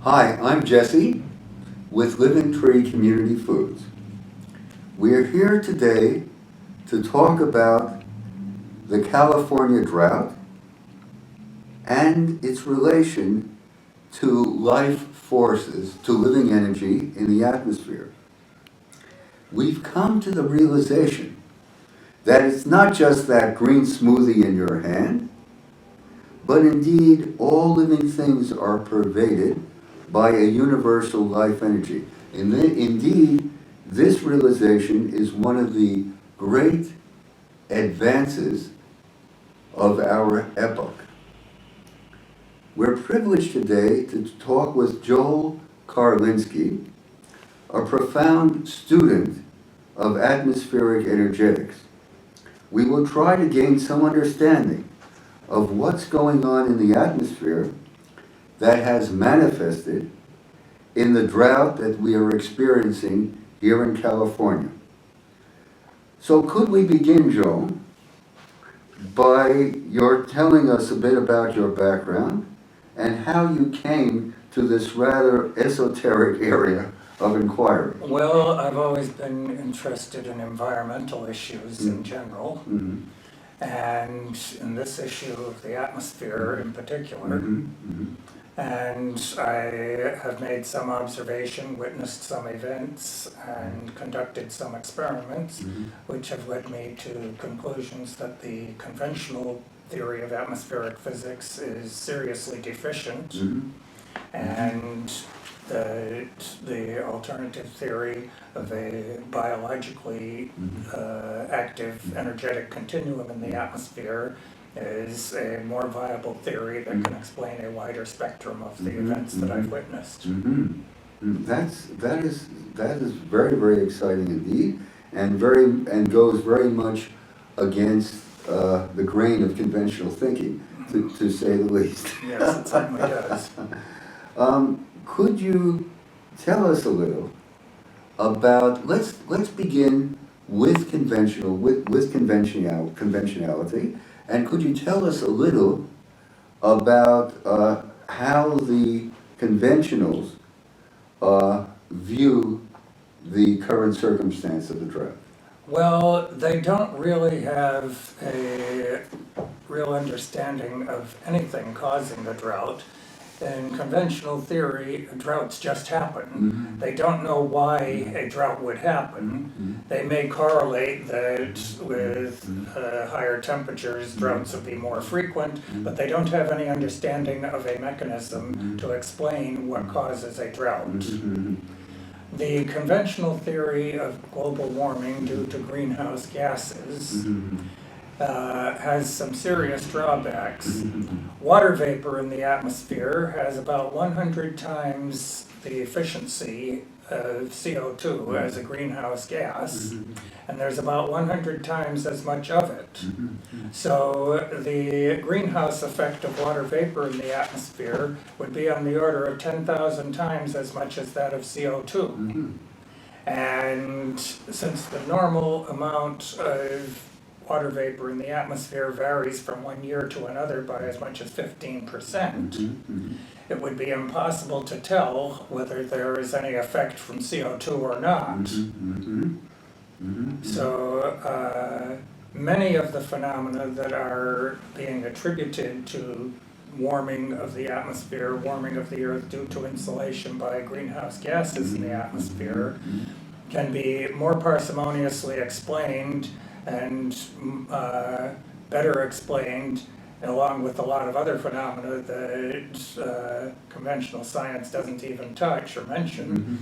Hi, I'm Jesse with Living Tree Community Foods. We are here today to talk about the California drought and its relation to life forces, to living energy in the atmosphere. We've come to the realization that it's not just that green smoothie in your hand, but indeed all living things are pervaded by a universal life energy. Indeed, this realization is one of the great advances of our epoch. We're privileged today to talk with Joel Carlinsky, a profound student of atmospheric energetics. We will try to gain some understanding of what's going on in the atmosphere that has manifested in the drought that we are experiencing here in California. So could we begin, Joel, by your telling us a bit about your background and how you came to this rather esoteric area of inquiry? Well, I've always been interested in environmental issues in general, and in this issue of the atmosphere in particular. And I have made some observation, witnessed some events, and conducted some experiments, which have led me to conclusions that the conventional theory of atmospheric physics is seriously deficient, and the alternative theory of a biologically active energetic continuum in the atmosphere is a more viable theory that can explain a wider spectrum of the events that I've witnessed. That is very, very exciting indeed, and goes very much against the grain of conventional thinking, to say the least. Yes, it certainly does. Could you tell us a little about, let's begin with conventionality, and could you tell us a little about how the conventionals view the current circumstance of the drought? Well, they don't really have a real understanding of anything causing the drought. In conventional theory, droughts just happen. They don't know why a drought would happen. They may correlate that with higher temperatures, droughts will be more frequent, but they don't have any understanding of a mechanism to explain what causes a drought. The conventional theory of global warming due to greenhouse gases has some serious drawbacks. Water vapor in the atmosphere has about 100 times the efficiency of CO2 as a greenhouse gas, and there's about 100 times as much of it. So the greenhouse effect of water vapor in the atmosphere would be on the order of 10,000 times as much as that of CO2. And since the normal amount of water vapor in the atmosphere varies from one year to another by as much as 15%, it would be impossible to tell whether there is any effect from CO2 or not. So many of the phenomena that are being attributed to warming of the atmosphere, warming of the earth due to insulation by greenhouse gases in the atmosphere, can be more parsimoniously explained and better explained, along with a lot of other phenomena that conventional science doesn't even touch or mention,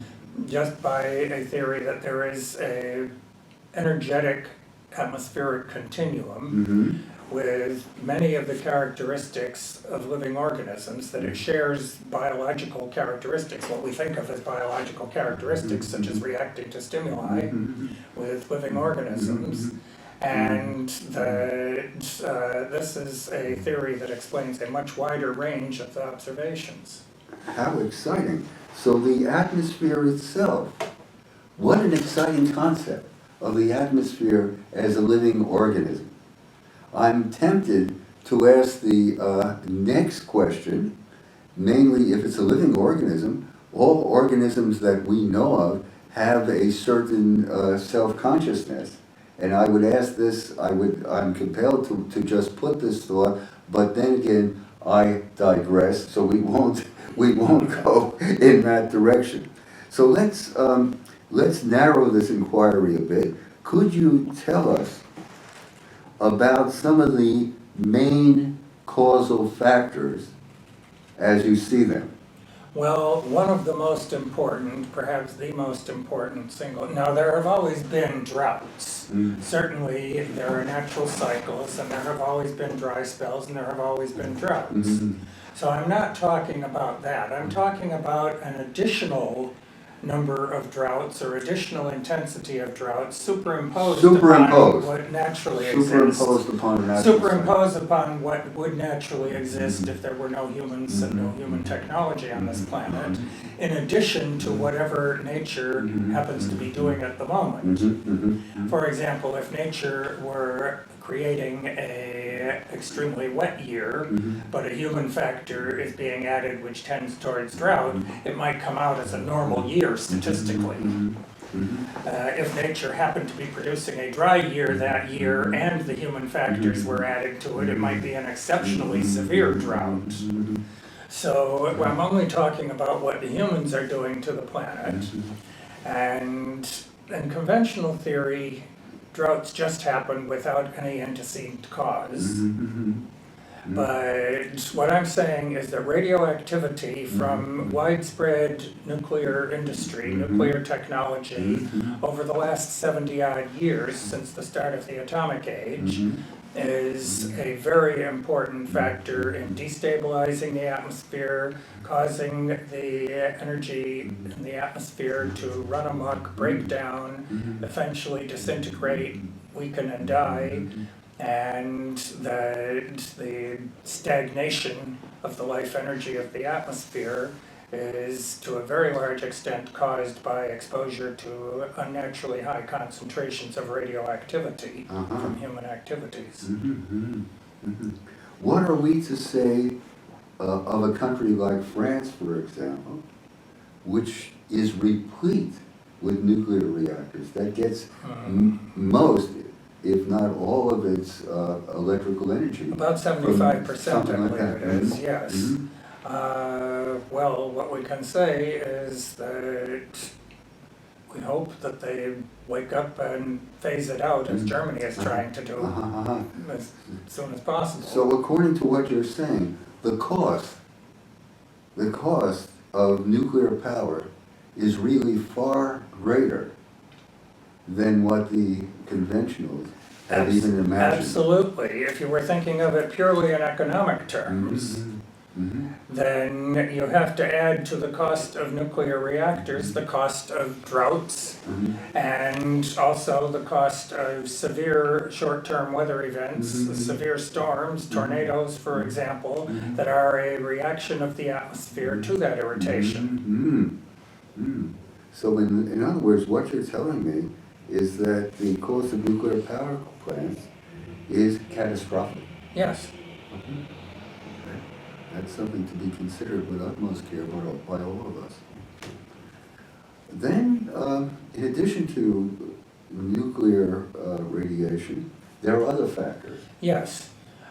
just by a theory that there is a energetic atmospheric continuum with many of the characteristics of living organisms, that it shares biological characteristics, what we think of as biological characteristics, such as reacting to stimuli with living organisms. And this is a theory that explains a much wider range of the observations. How exciting. So the atmosphere itself, what an exciting concept of the atmosphere as a living organism. I'm tempted to ask the next question mainly if it's a living organism, all organisms that we know of have a certain self-consciousness. And I would ask this, I'm compelled to just put this thought, but then again, I digress, so we won't go in that direction. So let's narrow this inquiry a bit. Could you tell us about some of the main causal factors as you see them? Well, one of the most important, perhaps the most important single, now there have always been droughts. Certainly there are natural cycles, and there have always been dry spells, and there have always been droughts. So I'm not talking about that. I'm talking about an additional number of droughts or additional intensity of droughts superimposed upon what naturally exists. Superimpose upon what would naturally exist if there were no humans and no human technology on this planet, in addition to whatever nature happens to be doing at the moment. For example, if nature were creating a extremely wet year, but a human factor is being added which tends towards drought, it might come out as a normal year statistically. If nature happened to be producing a dry year that year and the human factors were added to it, it might be an exceptionally severe drought. So I'm only talking about what the humans are doing to the planet. And in conventional theory, droughts just happen without any antecedent cause. But what I'm saying is that radioactivity from widespread nuclear industry, nuclear technology, over the last 70-odd years since the start of the atomic age, is a very important factor in destabilizing the atmosphere, causing the energy in the atmosphere to run amok, break down, eventually disintegrate, weaken, and die. And the stagnation of the life energy of the atmosphere is to a very large extent caused by exposure to unnaturally high concentrations of radioactivity from human activities. What are we to say of a country like France, for example, which is replete with nuclear reactors, that gets most, if not all of its electrical energy? About 75%, I believe it is, Mm-hmm. yes. Mm-hmm. Well, what we can say is that we hope that they wake up and phase it out, as Germany is trying to do, as soon as possible. So according to what you're saying, the cost of nuclear power is really far greater than what the conventionals have even imagined. Absolutely. If you were thinking of it purely in economic terms, then you have to add to the cost of nuclear reactors the cost of droughts and also the cost of severe short-term weather events, severe storms, tornadoes, for example, that are a reaction of the atmosphere to that irritation. So in other words, what you're telling me is that the cost of nuclear power plants is catastrophic. Yes. That's something to be considered with utmost care by all of us. Then, in addition to nuclear radiation, there are other factors. Yes.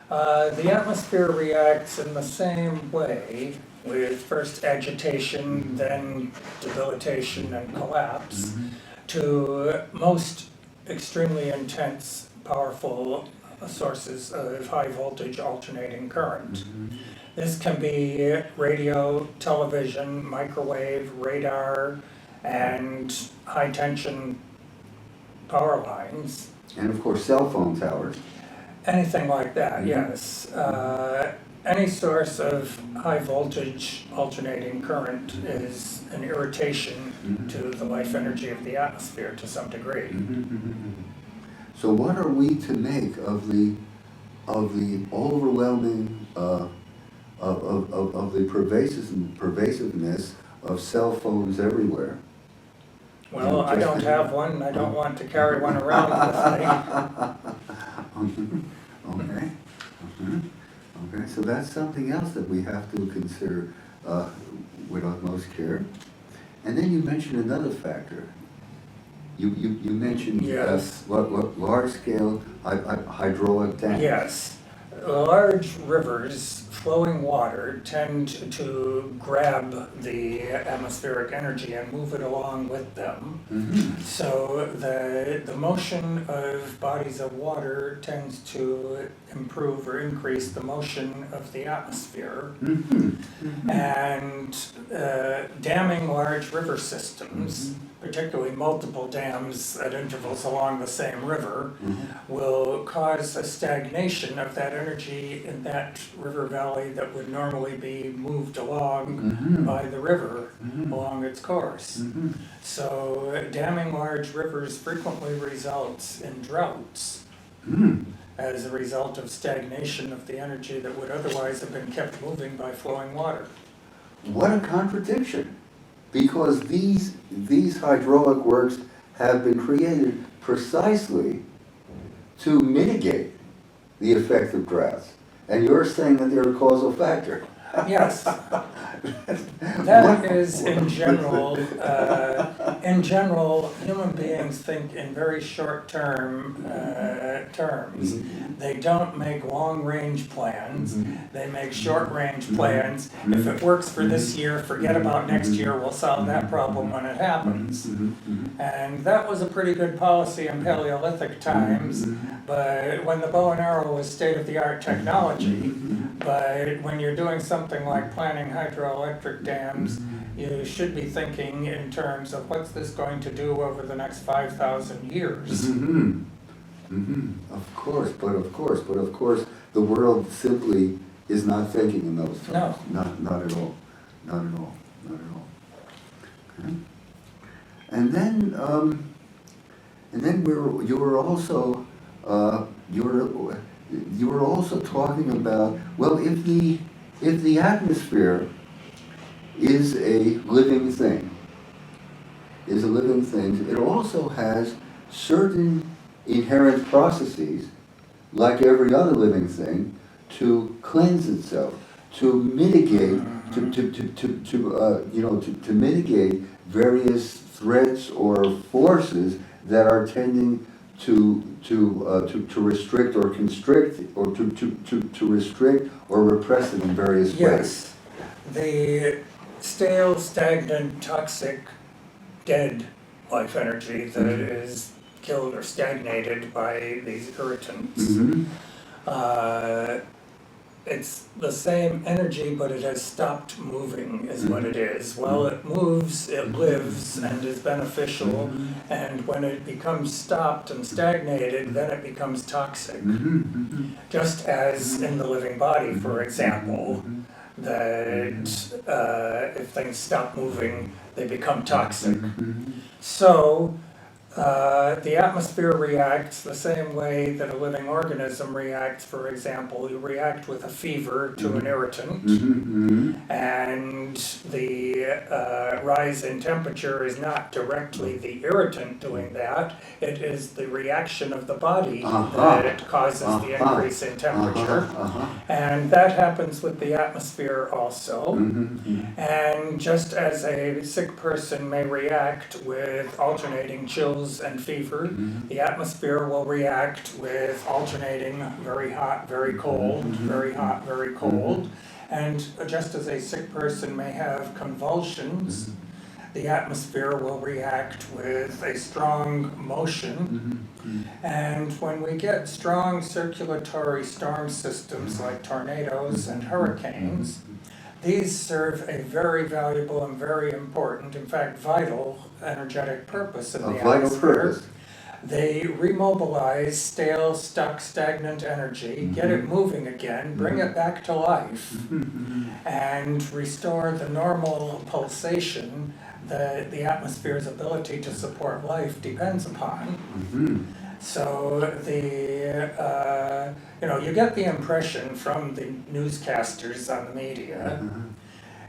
The atmosphere reacts in the same way, with first agitation, then debilitation and collapse, to most extremely intense, powerful sources of high voltage alternating current. This can be radio, television, microwave, radar, and high tension power lines. And of course, cell phone towers. Anything like that, yes. Any source of high voltage alternating current is an irritation to the life energy of the atmosphere to some degree. So what are we to make of the overwhelming of the pervasiveness of cell phones everywhere? Well, I don't have one, and I don't want to carry one around with me. Okay. Okay, so that's something else that we have to consider with utmost care. And then you mentioned another factor. You mentioned Yes. what large-scale hydraulic dams. Yes. Large rivers, flowing water, tend to grab the atmospheric energy and move it along with them. Mhm. So the motion of bodies of water tends to improve or increase the motion of the atmosphere. Mhm. Mhm. And damming large river systems, particularly multiple dams at intervals along the same river, will cause a stagnation of that energy in that river valley that would normally be moved along Mhm. by the river Mhm. along its course. Mhm. So damming large rivers frequently results in droughts Mhm. as a result of stagnation of the energy that would otherwise have been kept moving by flowing water. What a contradiction! Because these hydraulic works have been created precisely to mitigate the effect of droughts. And you're saying that they're a causal factor. Yes, that is in general, human beings think in very short-term terms. They don't make long-range plans, they make short-range plans. If it works for this year, forget about next year, we'll solve that problem when it happens. And that was a pretty good policy in Paleolithic times, but when the bow and arrow was state-of-the-art technology. But when you're doing something like planning hydroelectric dams, you should be thinking in terms of what's this going to do over the next 5,000 years. Of course, but of course, the world simply is not thinking in those terms. No. Not at all. Not at all. Not at all. Okay. And then you were also talking about, well, if the atmosphere is a living thing, it also has certain inherent processes, like every other living thing, to cleanse itself, to mitigate, to mitigate various threats or forces that are tending to restrict or constrict, or to restrict or repress it in various ways. Yes, the stale, stagnant, toxic, dead life energy that is killed or stagnated by these irritants. It's the same energy, but it has stopped moving, is what it is. While it moves, it lives and is beneficial, and when it becomes stopped and stagnated, then it becomes toxic. Just as in the living body, for example, that if things stop moving, they become toxic. So, the atmosphere reacts the same way that a living organism reacts. For example, you react with a fever to an irritant, and the rise in temperature is not directly the irritant doing that. It is the reaction of the body that causes the increase in temperature. And that happens with the atmosphere also. And just as a sick person may react with alternating chills and fever, the atmosphere will react with alternating very hot, very cold, very hot, very cold. And just as a sick person may have convulsions, the atmosphere will react with a strong motion. And when we get strong circulatory storm systems like tornadoes and hurricanes, these serve a very valuable and very important, in fact vital, energetic purpose in the atmosphere. They remobilize stale, stuck, stagnant energy, get it moving again, bring it back to life, and restore the normal pulsation that the atmosphere's ability to support life depends upon. So you get the impression from the newscasters on the media,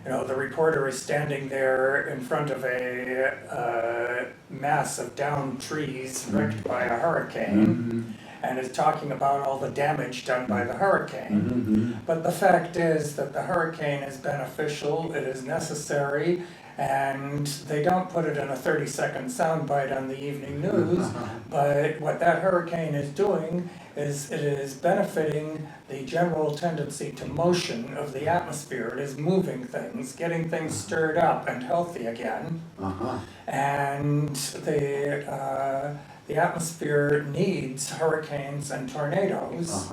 the reporter is standing there in front of a mass of downed trees wrecked by a hurricane, and is talking about all the damage done by the hurricane. But the fact is that the hurricane is beneficial, it is necessary, and they don't put it in a 30-second soundbite on the evening news, but what that hurricane is doing is it is benefiting the general tendency to motion of the atmosphere. It is moving things, getting things stirred up and healthy again. And the atmosphere needs hurricanes and tornadoes.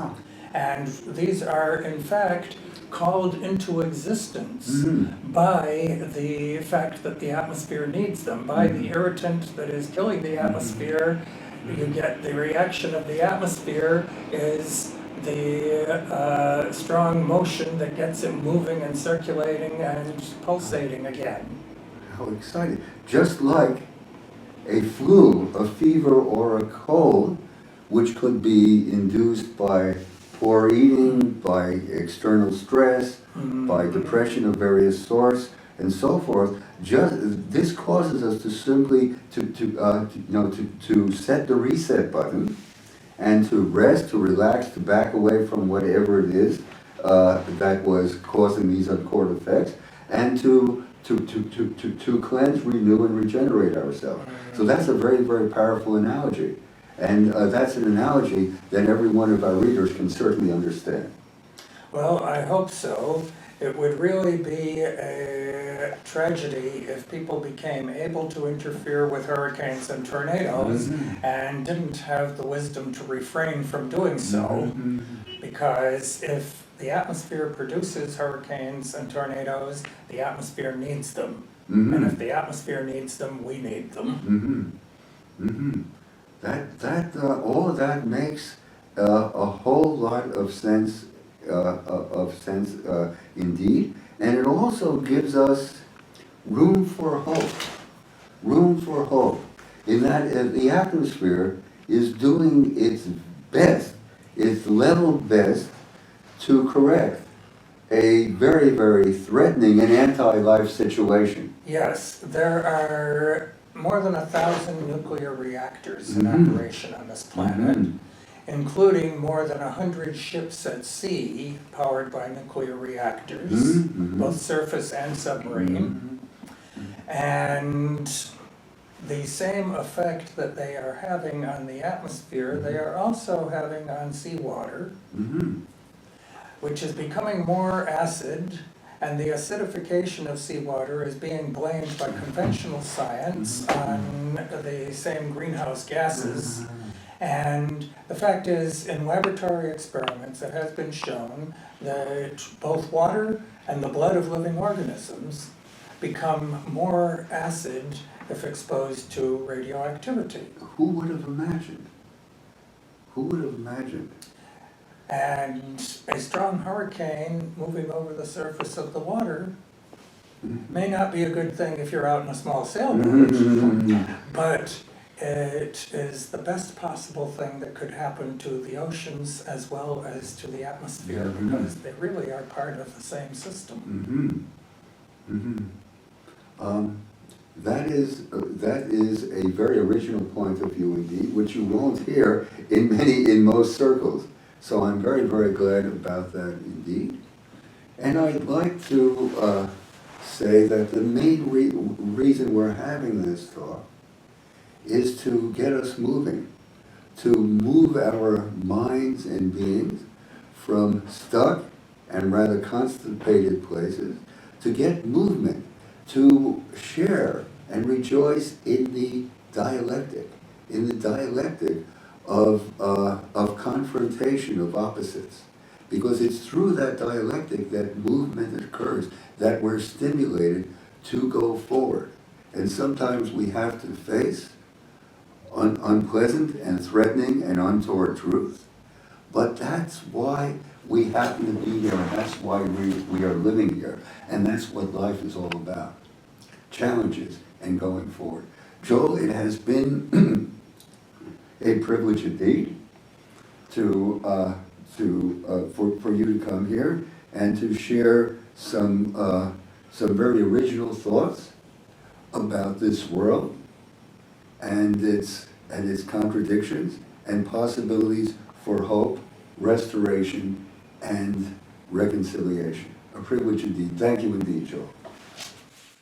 And these are, in fact, called into existence by the fact that the atmosphere needs them, by the irritant that is killing the atmosphere. You get the reaction of the atmosphere is the strong motion that gets it moving and circulating and pulsating again. How exciting. Just like a flu, a fever, or a cold, which could be induced by poor eating, by external stress, by depression of various sorts, and so forth. This causes us to simply to set the reset button and to rest, to relax, to back away from whatever it is that was causing these untoward effects, and to cleanse, renew, and regenerate ourselves. So that's a very, very powerful analogy. And that's an analogy that every one of our readers can certainly understand. Well, I hope so. It would really be a tragedy if people became able to interfere with hurricanes and tornadoes and didn't have the wisdom to refrain from doing so. Because if the atmosphere produces hurricanes and tornadoes, the atmosphere needs them. And if the atmosphere needs them, we need them. All of that makes a whole lot of sense, indeed, and it also gives us room for hope. Room for hope, in that the atmosphere is doing its best, its level best, to correct a very, very threatening and anti-life situation. Yes, there are more than 1,000 nuclear reactors in operation on this planet, including more than 100 ships at sea powered by nuclear reactors, both surface and submarine. And the same effect that they are having on the atmosphere, they are also having on seawater, which is becoming more acid. And the acidification of seawater is being blamed by conventional science on the same greenhouse gases. And the fact is, in laboratory experiments, it has been shown that both water and the blood of living organisms become more acid if exposed to radioactivity. Who would have imagined? Who would have imagined? And a strong hurricane moving over the surface of the water may not be a good thing if you're out in a small sailboat, but it is the best possible thing that could happen to the oceans as well as to the atmosphere, because they really are part of the same system. That is a very original point of view indeed, which you won't hear in most circles. So I'm very, very glad about that indeed. And I'd like to say that the main reason we're having this talk is to get us moving, to move our minds and beings from stuck and rather constipated places, to get movement, to share and rejoice in the dialectic of confrontation of opposites. Because it's through that dialectic that movement occurs, that we're stimulated to go forward. And sometimes we have to face unpleasant and threatening and untoward truth. But that's why we happen to be here, and that's why we are living here. And that's what life is all about. Challenges and going forward. Joel, it has been a privilege indeed for you to come here and to share some very original thoughts about this world and its contradictions and possibilities for hope, restoration, and reconciliation. A privilege indeed. Thank you indeed, Joel.